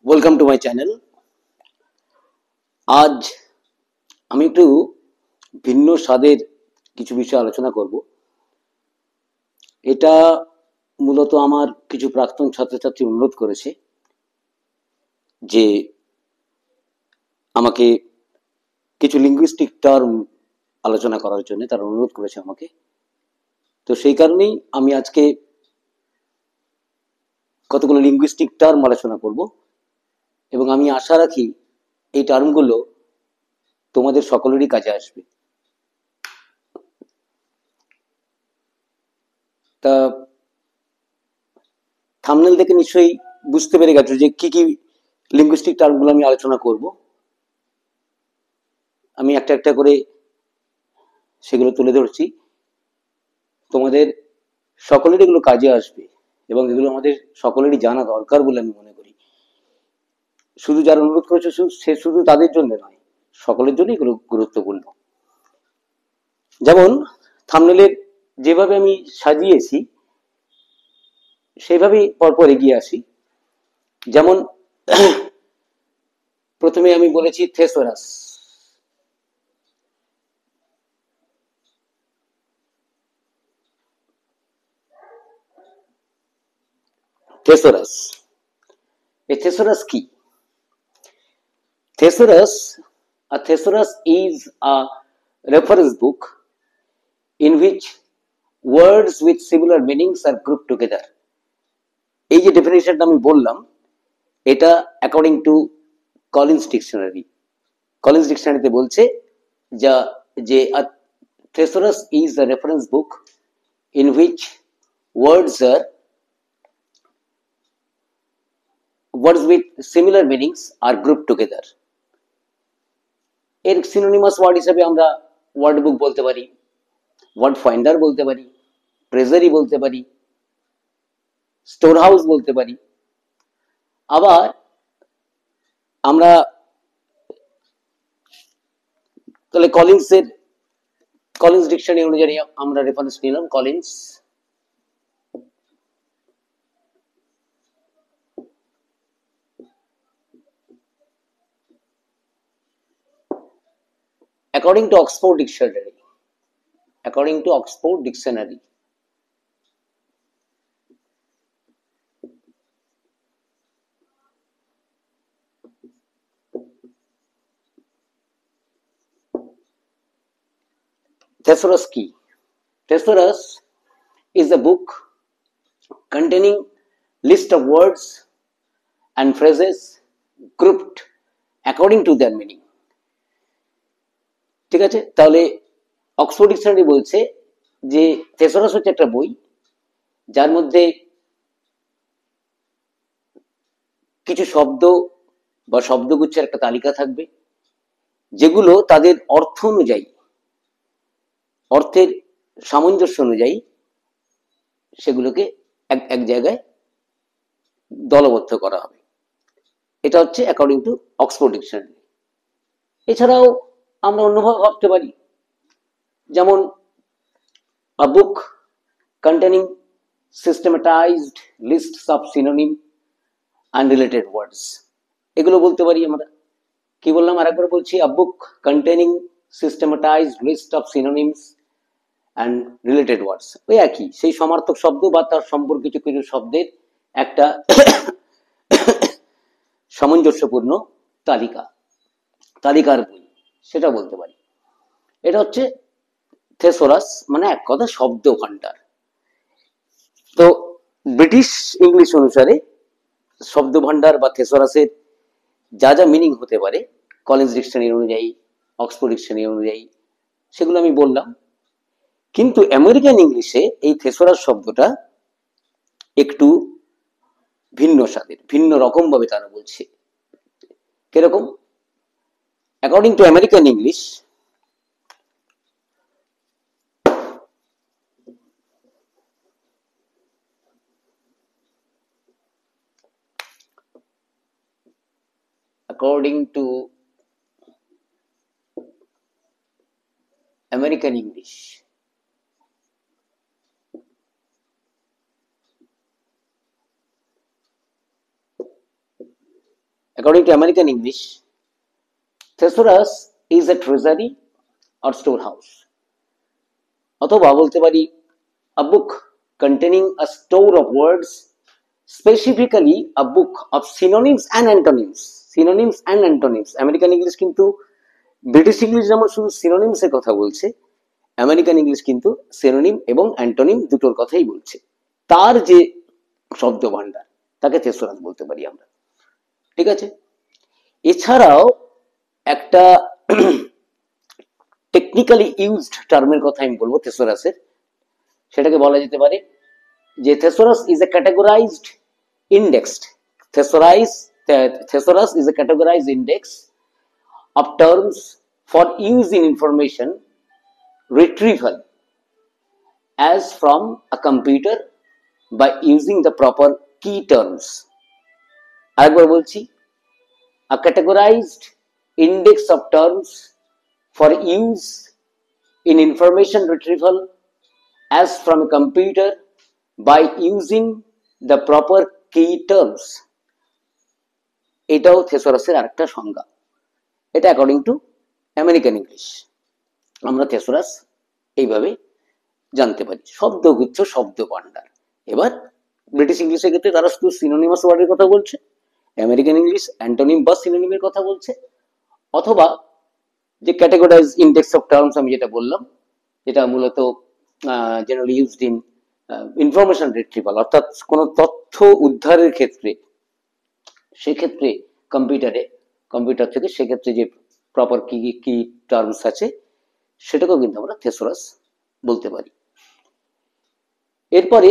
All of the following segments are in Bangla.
Welcome to my channel. আজ আমি একটু ভিন্ন স্বাদের কিছু বিষয় আলোচনা করব। এটা মূলত আমার কিছু প্রাক্তন ছাত্রছাত্রী অনুরোধ করেছে যে আমাকে কিছু লিঙ্গুইস্টিক টার্ম আলোচনা করার জন্য তারা অনুরোধ করেছে আমাকে। তো সেই কারণেই আমি আজকে কতগুলো লিঙ্গুইস্টিক টার্ম আলোচনা করব এবং আমি আশা রাখি এই টার্মগুলো তোমাদের সকলেরই কাজে আসবে। তা থাম্বনেল দেখে নিশ্চয়ই বুঝতে পেরে গেছো যে কি কি লিঙ্গুইস্টিক টার্মগুলো আমি আলোচনা করব। আমি একটা একটা করে সেগুলো তুলে ধরছি, তোমাদের সকলেরই এগুলো কাজে আসবে এবং এগুলো আমাদের সকলেরই জানা দরকার বলে আমি মনে করি। শুধু যারা অনুরোধ করেছে সে শুধু তাদের জন্য নয়, সকলের জন্যই এগুলো গুরুত্বপূর্ণ। যেমন থাম্বনেলের যেভাবে আমি সাজিয়েছি সেইভাবেই পরপর এগিয়ে আসি। যেমন প্রথমে আমি বলেছি থেসোরাস। থেসোরাস, এই থেসোরাস কি? A thesaurus is a reference book in which words with similar meanings are grouped together. এই যে ডেফিনেশনটা আমি বললাম এটা according to Collins dictionary. Collins ডিকশনারিতে বলছে যে a thesaurus is a reference book in which words with similar meanings are grouped together. এর সিনোনিমাস ওয়ার্ড হিসেবে আমরা ওয়ার্ড বুক বলতে পারি, ওয়ার্ড ফাইন্ডার বলতে পারি, ট্রেজারি বলতে পারি, স্টোর হাউস বলতে পারি। আবার আমরা তাহলে কলিন্স ডিকশনারি অনুযায়ী আমরা রেফারেন্স নিলাম Collins. According to Oxford Dictionary, thesaurus কি? Thesaurus is a book containing list of words and phrases grouped according to their meaning. ঠিক আছে, তাহলে অক্সফোর্ড ডিকশনারি বলছে যে থেসোরাস হচ্ছে একটা বই যার মধ্যে কিছু শব্দ বা শব্দগুচ্ছের একটা তালিকা থাকবে যেগুলো তাদের অর্থ অনুযায়ী, অর্থের সামঞ্জস্য অনুযায়ী সেগুলোকে এক জায়গায় দলবদ্ধ করা হবে। এটা হচ্ছে অ্যাকর্ডিং টু অক্সফোর্ড ডিকশনারি। এছাড়াও আমরা অন্যভাবে ভাবতে পারি, যেমন a book containing systematized lists of synonym and related words, এগুলো বলতে পারি আমরা। কি বললাম আরেকবার বলছি, a book containing systematized list of synonyms and related words, ওই একই, সেই সমার্থক শব্দ বা তার সম্পর্কিত কিছু শব্দের একটা সামঞ্জস্যপূর্ণ তালিকার বই, সেটা বলতে পারি। এটা হচ্ছে থেসোরাস, মানে এক কথা শব্দ ভান্ডার। তো ব্রিটিশ ইংলিশ অনুসারে শব্দ ভান্ডার বা থেসোরাসের যা যা মিনিং হতে পারে কলিন্স ডিকশনারি অনুযায়ী, অক্সফোর্ড ডিকশনারি অনুযায়ী, সেগুলো আমি বললাম। কিন্তু আমেরিকান ইংলিশে এই থেসোরাস শব্দটা একটু ভিন্ন স্বাদের, ভিন্ন রকম ভাবে তারা বলছে। কিরকম? According to American English, according to American English, according to American English, thesaurus is a treasury or storehouse. অথবা বলতে পারি a book containing a store of words, specifically a book of synonyms and antonyms. Synonyms and antonyms. American English কিন্তু ব্রিটিশ ইংলিশ যেমন শুধু সিনোনিমস এর কথা বলছে, আমেরিকান ইংলিশ কিন্তু সিনোনিম এবং অ্যান্টোনিম দুটোর কথাই বলছে। তার যে শব্দ ভান্ডার তাকে থেসোরাস বলতে পারি আমরা। ঠিক আছে, এছাড়াও একটা টেকনিক্যালি ইউজড টার্মের কথা আমি বলবো থেসোরাসের, সেটাকে বলা যেতে পারে যে thesaurus is a categorized indexed thesaurus is a categorized index of terms for use in information retrieval as from a computer by using the proper key terms. আরেকবার বলছি, a categorized index of terms for use in information retrieval as from a computer by using the proper key terms. এটাও থেসোরাসের আরেকটা সংজ্ঞা। এটা অ্যাকর্ডিং টু আমেরিকান ইংলিশ। আমরা থেসোরাস এইভাবে জানতে পারি, শব্দগুচ্ছ, শব্দ ভান্ডার। এবার ব্রিটিশ ইংলিশের ক্ষেত্রে তারা শুধু সিনোনিমাস ওয়ার্ডের কথা বলছে, আমেরিকান ইংলিশ অ্যান্টোনিম বা সিনোনিমের কথা বলছে, অথবা যে ক্যাটেগরাইজ ইন্ডেক্স অফ টার্মস আমি যেটা বললাম, যেটা মূলত generally used in information retrieval, অর্থাৎ কোন তথ্য উদ্ধারের ক্ষেত্রে, সেক্ষেত্রে কম্পিউটার থেকে সেক্ষেত্রে যে প্রপার কি কি টার্মস আছে সেটাকেও কিন্তু আমরা থেসোরাস বলতে পারি। এরপরে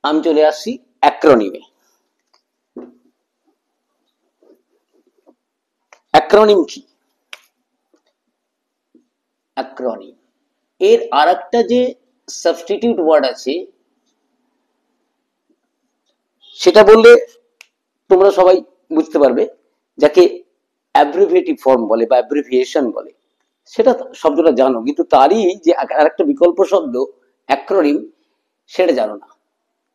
আমি চলে আসি অ্যাক্রোনিমে। অ্যাক্রোনিম কি? অ্যাক্রোনিম এর আরেকটা যে সাবস্টিটিউট ওয়ার্ড আছে সেটা বললে তোমরা সবাই বুঝতে পারবে, যাকে অ্যাব্রিভিয়েটিভ ফর্ম বলে বা অ্যাব্রিভিয়েশন বলে। সেটা শব্দটা জানো, কিন্তু তারই যে আরেকটা বিকল্প শব্দ অ্যাক্রোনিম সেটা জানো না।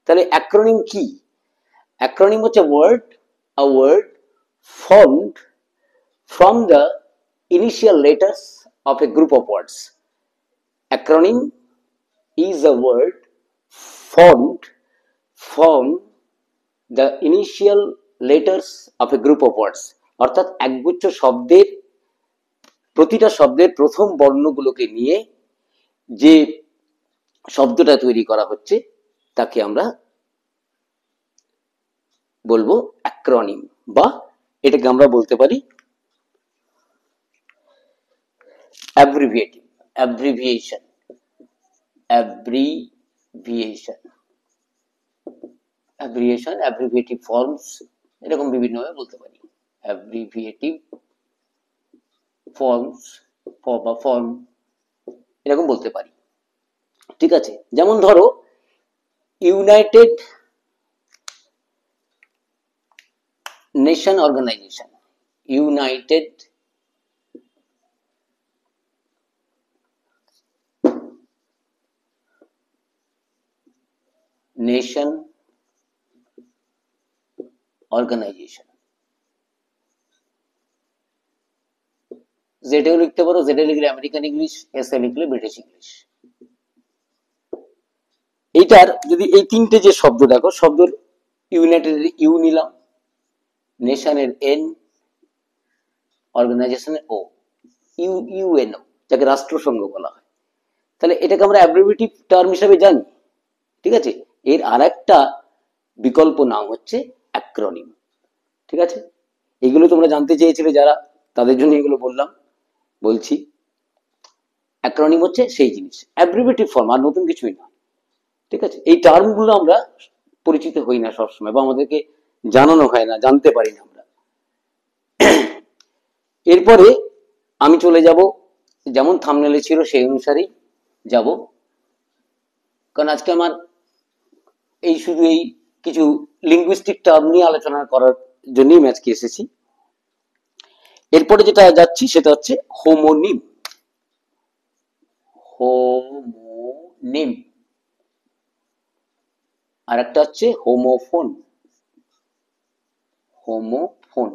তাহলে অ্যাক্রোনিম কি? অ্যাক্রোনিম হচ্ছে a word formed from the initial letters of a group of words. Acronym is a word formed from the initial letters of a group of words. অর্থাৎ একগুচ্ছ শব্দের প্রতিটা শব্দের প্রথম বর্ণগুলোকে নিয়ে যে শব্দটা তৈরি করা হচ্ছে তাকে আমরা বলবো অ্যাক্রোনিম, বা এটাকে আমরা বলতে পারি abbreviation. Abbreviative forms এরকম বিভিন্ন ভাবে বলতে পারি। abbreviative forms বা ফর্ম এরকম বলতে পারি। ঠিক আছে, যেমন ধরো united nation organisation, united nation organisation. জেডেও লিখতে পারো, জেডে লিখলে আমেরিকান ইংলিশ, এস এ লিখলে ব্রিটিশ ইংলিশ। এইটার যদি এই তিনটে যে শব্দ দেখো, শব্দের ইউনাইটেড ইউ নিলাম, নেশনের এন, অর্গানাইজেশনের ও, ইউএনও, যাকে রাষ্ট্রসংঘ বলা হয়। তাহলে এটাকে আমরা অ্যাব্রিভিয়েটিভ টার্ম হিসেবে জানি। ঠিক আছে, এর আরেকটা বিকল্প নাম হচ্ছে অ্যাক্রোনিম। ঠিক আছে, এগুলো তোমরা জানতে চেয়েছিলে যারা, তাদের জন্য এগুলো বলছি। অ্যাক্রোনিম হচ্ছে সেই জিনিস, অ্যাব্রিভিয়েটিভ ফর্ম, আর নতুন কিছুই না। ঠিক আছে, এই টার্মগুলো আমরা পরিচিত হই না সবসময়, বা আমাদেরকে জানানো হয় না, জানতে পারি না আমরা। এরপরে আমি চলে যাব, যেমন থাম্বনেলে ছিল সেই অনুসারেই যাব, কারণ আজকে আমার এই শুধু এই কিছু লিঙ্গুইস্টিক টার্ম নিয়ে আলোচনা করার জন্যই আমি আজকে এসেছি। এরপরে যেটা যাচ্ছি সেটা হচ্ছে হোমোনিম। হোমোনিম আর একটা হচ্ছে হোমোফোন। হোমোফোন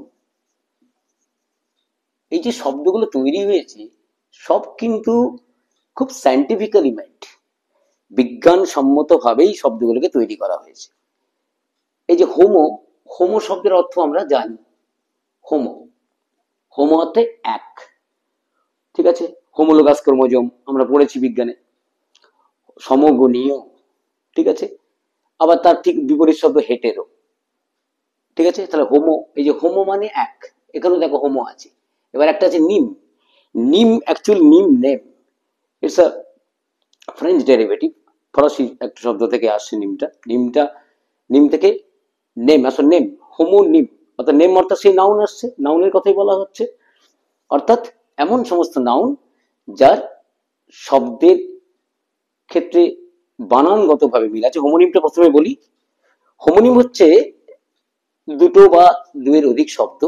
এই যে শব্দগুলো তৈরি হয়েছে সব কিন্তু খুব সায়েন্টিফিক্যালি মেড, বিজ্ঞানসম্মত ভাবেই শব্দগুলোকে তৈরি করা হয়েছে। এই যে হোমো, হোমো শব্দের অর্থ আমরা জানি, হোমো, হোমো অর্থে এক, ঠিক আছে। হোমোলোগাস ক্রোমোজোম আমরা পড়েছি বিজ্ঞানে, সমগণীয়, ঠিক আছে। আবার তার ঠিক বিপরীত শব্দ হেটেরো, ঠিক আছে। তাহলে হোমো, এই যে হোমো মানে এক, এখানেও দেখো হোমো আছে। এবার একটা আছে নিম, নিম অ্যাকচুয়াল নিম name, it's a French derivative, ফরাসি একটা শব্দ থেকে আসছে নিমটা, নিমটা নিম থেকে নেম, আসলে নেম, হোমো নিম, অর্থাৎ নেম অর্থাৎ সেই নাউন আসছে, নাউনের কথাই বলা হচ্ছে, অর্থাৎ এমন সমস্ত নাউন যার শব্দের ক্ষেত্রে বানানগত ভাবে মিল আছে। হোমোনিমটা প্রথমে বলি, হোমোনিম হচ্ছে দুটো বা দুয়ের অধিক শব্দ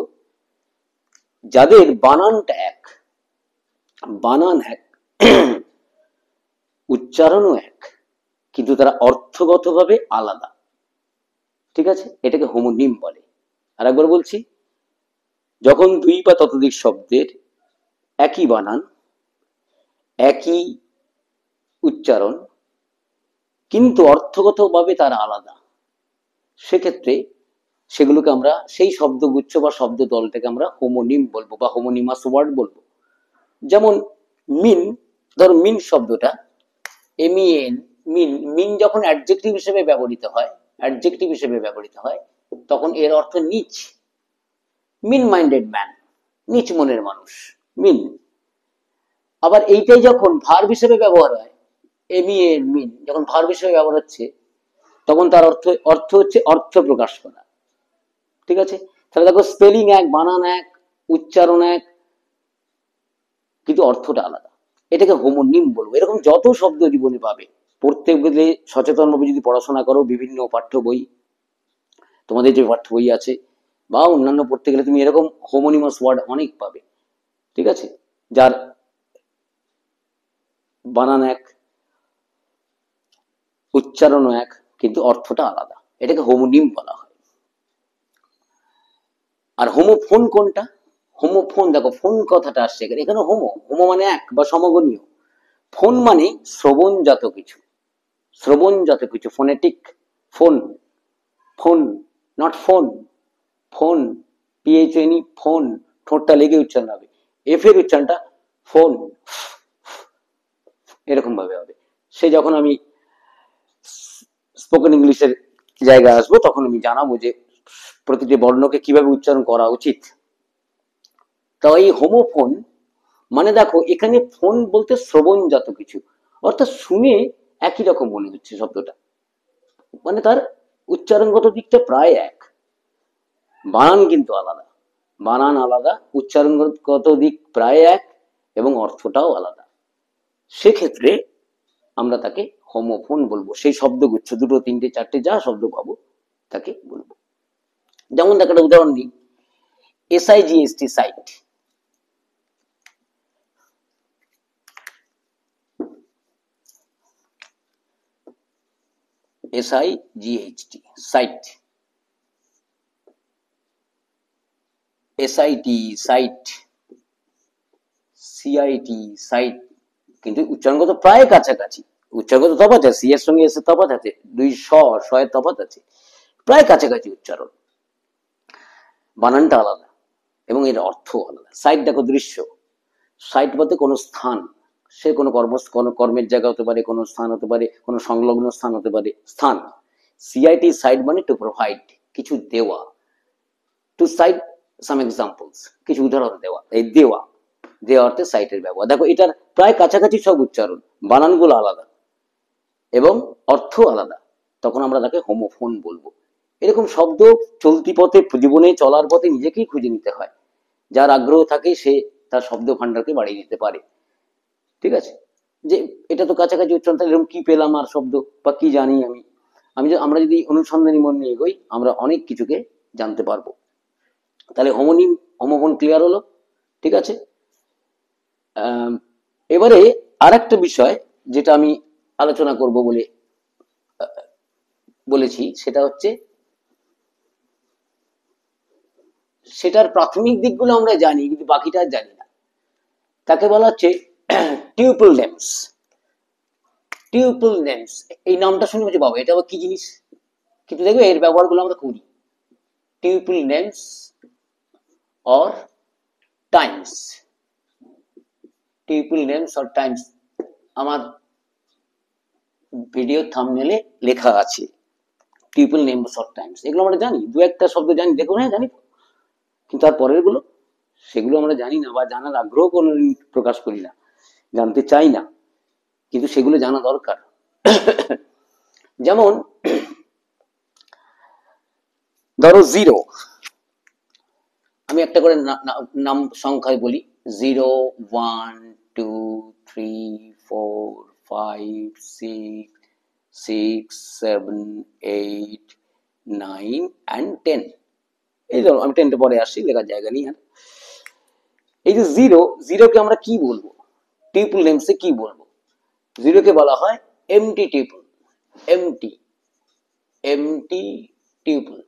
যাদের বানানটা এক, বানান এক, উচ্চারণও এক, কিন্তু তারা অর্থগতভাবে আলাদা, ঠিক আছে, এটাকে হোমোনিম বলে। আর একবার বলছি, যখন দুই বা ততোধিক শব্দের একই বানান, একই উচ্চারণ, কিন্তু অর্থগতভাবে তারা আলাদা, সেক্ষেত্রে সেগুলোকে আমরা, সেই শব্দগুচ্ছ বা শব্দ দলটাকে আমরা হোমোনিম বলবো বা হোমোনিমাস ওয়ার্ড বলবো। যেমন মিন, ধরো মিন শব্দটা, এমইএন, মিন, মিন যখন অ্যাডজেক্টিভ হিসেবে ব্যবহৃত হয়, অ্যাডজেক্টিভ হিসেবে ব্যবহৃত হয়, তখন এর অর্থ নিচ, মিন মাইন্ডেড ম্যান, নিচ মনের মানুষ, মিন। আবার এইটাই যখন ভার্ব হিসেবে ব্যবহার হয়, এমইএন মিন যখন ভার্ব হিসেবে ব্যবহার হচ্ছে, তখন তার অর্থ, অর্থ হচ্ছে অর্থ প্রকাশ করা, ঠিক আছে। তাহলে দেখো স্পেলিং এক, বানান এক, উচ্চারণ এক, কিন্তু অর্থটা আলাদা, এটাকে হোমোনিম বলবো। এরকম যত শব্দ জীবনে পাবে, পড়তে গেলে সচেতনভাবে যদি পড়াশোনা করো, বিভিন্ন পাঠ্য বই, তোমাদের যে পাঠ্য বই আছে বা অন্যান্য পড়তে গেলে তুমি এরকম হোমোনিমাস ওয়ার্ড অনেক পাবে, ঠিক আছে, যার বানান এক, উচ্চারণও এক, কিন্তু অর্থটা আলাদা, এটাকে হোমোনিম বলা হয়। আর হোমোফোন কোনটা? হোমোফোন, দেখো ফোন কথাটা আসছে এখানে, এখানে হোমো, হোমো মানে এক বা সমগণীয়, ফোন মানে শ্রবণজাত কিছু, শ্রবণজাত কিছু, phonetic, phone, phone, not phone, phone, P H N E, phone, ঠোঁটটা লেগে উচ্চারণ হবে, এফ এর উচ্চারণটা ফোন, এরকম ভাবে হবে। সে যখন আমি স্পোকেন ইংলিশের জায়গায় আসবো, তখন আমি জানাবো যে প্রতিটি বর্ণকে কিভাবে উচ্চারণ করা উচিত। তাই হোমোফোন মানে দেখো এখানে ফোন বলতে শ্রবণজাত কিছু, অর্থাৎ শুনে একই রকম মনে হচ্ছে শব্দটা, মানে তার উচ্চারণগত দিকটা প্রায় এক, বানান কিন্তু আলাদা, বানান আলাদা, উচ্চারণগত দিক প্রায় এক, এবং অর্থটাও আলাদা, সেক্ষেত্রে আমরা তাকে হোমোফোন বলবো। সেই শব্দগুচ্ছ দুটো তিনটে চারটে যা শব্দ পাবো তাকে বলবো। যেমন দেখো একটা উদাহরণ দিই, SIGST, site, SIGHT, site, SIT, site, CIT, site, কিন্তু উচ্চারণগত প্রায় কাছাকাছি, উচ্চারণগত তফাৎ আছে, সি এর সঙ্গে এস এর তফাৎ আছে, দুই এর তফাৎ আছে, প্রায় কাছাকাছি উচ্চারণ, বানানটা আলাদা এবং এর অর্থ আলাদা। সাইট দেখো দৃশ্য, সাইট বলতে কোনো স্থান, সে কোনো কোনো কর্মের জায়গা হতে পারে, কোনো স্থান হতে পারে, কোনো সংলগ্ন স্থান হতে পারে, স্থান। CIT, সাইট মানে টু প্রোভাইড, কিছু দেওয়া, টু সাইট সাম এক্সাম্পলস, কিছু উদাহরণ দেওয়া, এই দেওয়া, দেওয়া অর্থে সাইটের ব্যবহার। দেখো এটার প্রায় কাছাকাছি সব উচ্চারণ, বানানগুলো আলাদা এবং অর্থ আলাদা, তখন আমরা তাকে হোমোফোন বলবো। এরকম শব্দ চলতি পথে, জীবনে চলার পথে নিজেকেই খুঁজে নিতে হয়, যার আগ্রহ থাকে সে তার শব্দ ভান্ডারকে বাড়িয়ে নিতে পারে, ঠিক আছে। যে এটা তো কাছাকাছি উচ্চারণ, তাহলে এরকম কি পেলাম আর শব্দ, বা কি জানি আমি, আমরা যদি অনুসন্ধানী মন নিয়ে এগোই, আমরা অনেক কিছুকে জানতে পারবো। তাহলে হোমোনিম, হোমোফোন ক্লিয়ার হলো, ঠিক আছে। এবারে আর একটা বিষয় যেটা আমি আলোচনা করব বলে বলেছি, সেটা হচ্ছে সেটার প্রাথমিক দিকগুলো আমরা জানি, কিন্তু বাকিটা আর জানি না। তাকে বলা হচ্ছে টিউপল নেমস। টিউপল নেমস, এই নামটা শুনে বলছি বাবা এটা আবার কি জিনিস, কিন্তু দেখবে এর ব্যবহারগুলো আমরা করি। Tuple names or times, tuple names or times, আমার ভিডিও থাম্বনেলে লেখা আছে টিউপল নেমস অর টাইমস। এগুলো আমরা জানি, দু একটা শব্দ জানি, দেখো হ্যাঁ জানি, কিন্তু তার পরের গুলো সেগুলো আমরা জানি না, বা জানার আগ্রহ কোনোদিন প্রকাশ করি না, জানতে চাই না, কিন্তু সেগুলো জানা দরকার। যেমন ধরো জিরো, আমি একটা করে নাম সংখ্যায় বলি, 0 1 2 3 4 5 6 6 7 8 9 and 10। এই ধরো আমি 10টা পরে আসছি, লেখার জায়গা নেই। আর এই যে জিরো, জিরোকে আমরা কি বলবো, টিউপল নেমসে কি বলবো? জিরোকে বলা হয় এমটি টিউপল, এমটি, এমটি টিউপল।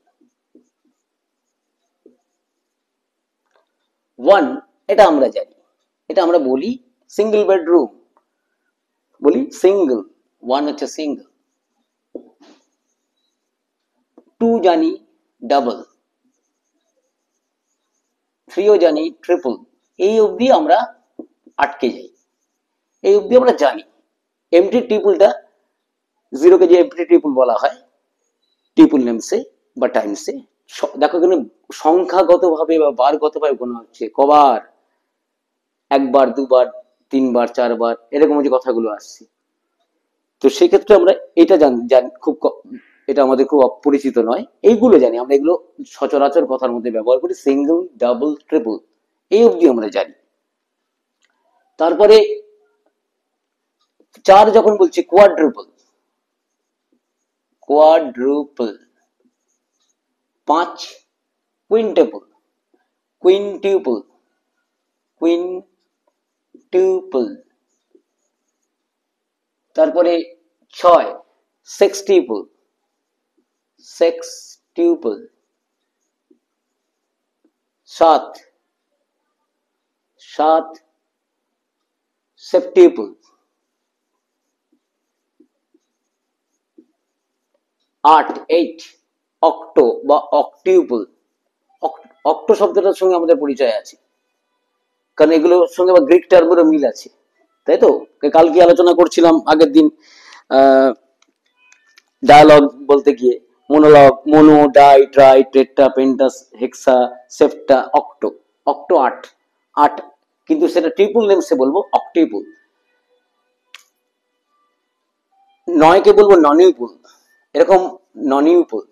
1 এটা আমরা জানি, এটা আমরা বলি সিঙ্গেল বেডরুম, বলি সিঙ্গেল, 1 হচ্ছে সিঙ্গেল। 2 জানি ডাবল, 3ও জানি ট্রিপল। এই অবধি আমরা আটকে যাই, এই অবধি আমরা জানি। এমটি ট্রিপলটা, জিরোকে যে এমটি ট্রিপল বলা হয় ট্রিপল নেমসে বা টাইমসে, দেখো এখানে সংখ্যাগত ভাবে বা বারগত ভাবে গোনা হচ্ছে, কবার, একবার, দুবার, তিনবার, চারবার, এরকম যে কথাগুলো আসছে। তো সেক্ষেত্রে আমরা এটা জানি খুব, এটা আমাদের খুব অপরিচিত নয়, এইগুলো জানি আমরা, এগুলো সচরাচর কথার মধ্যে ব্যবহার করি, সিঙ্গেল, ডাবল, ট্রিপল, এই অবধি আমরা জানি। তারপরে 4 যখন বলছি কোয়াড্রুপল, কোয়াড্রুপল। 5 কুইন্টেপল, কুইন্টিউপল, কুইন্টিউপল। তারপরে 6 সেক্সটিউপল, সেক্সটিউপল। 7 সেপ্টিউপল। 8 অক্টো বা অক্টিউপল। অক্টো শব্দটার সঙ্গে আমাদের পরিচয় আছে, কারণ এগুলোর সঙ্গে বা গ্রিক টার্মেরও মিল আছে, তাই তো? কালকে আলোচনা করছিলাম আগের দিন ডায়ালগ বলতে গিয়ে, মোনোলগ, মোনো, ডাই, ট্রাই, টেট্রা, পেন্টাস, হেক্সা, সেপ্টা, অক্টো। অক্টো 8, কিন্তু সেটা ট্রিপল নেমসে বলবো অক্টিপুল। 9 কে বলবো ননিউপুল, এরকম ননিউপুল।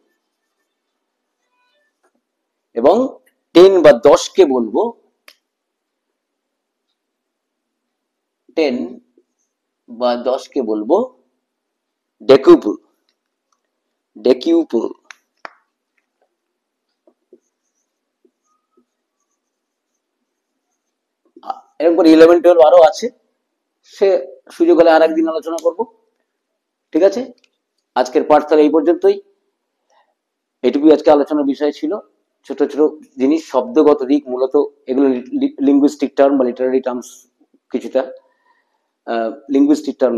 এবং 10 বা 10 কে বলবো 10 বা 10 কে বলবো ডেকুপুল, ডেকিউপুল। এরকম করে 11 12 আরো আছে, সে সুযোগ হলে আর একদিন আলোচনা করব। ঠিক আছে, আজকের পাঠ তাহলে এই পর্যন্তই। এটুকুই আজকে আলোচনার বিষয় ছিল, ছোট ছোট জিনিস, শব্দগত দিক মূলত, এগুলো লিঙ্গুইস্টিক টার্ম বা লিটারারি টার্মস, কিছুটা লিঙ্গুইস্টিক টার্ম।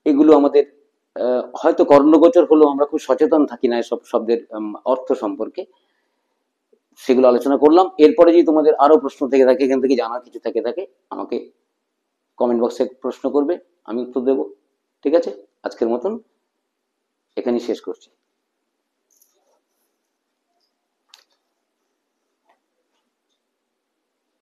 এগুলো আমাদের হয়তো কর্ণগোচর হলেও আমরা খুব সচেতন থাকি না এসব শব্দের অর্থ সম্পর্কে, সেগুলো আলোচনা করলাম। এরপরে যদি তোমাদের আরো প্রশ্ন থেকে থাকে, এখান থেকে জানার কিছু থেকে থাকে, আমাকে কমেন্ট বক্সে প্রশ্ন করবে, আমি উত্তর দেবো। ঠিক আছে, আজকের মতন এখানেই শেষ করছি।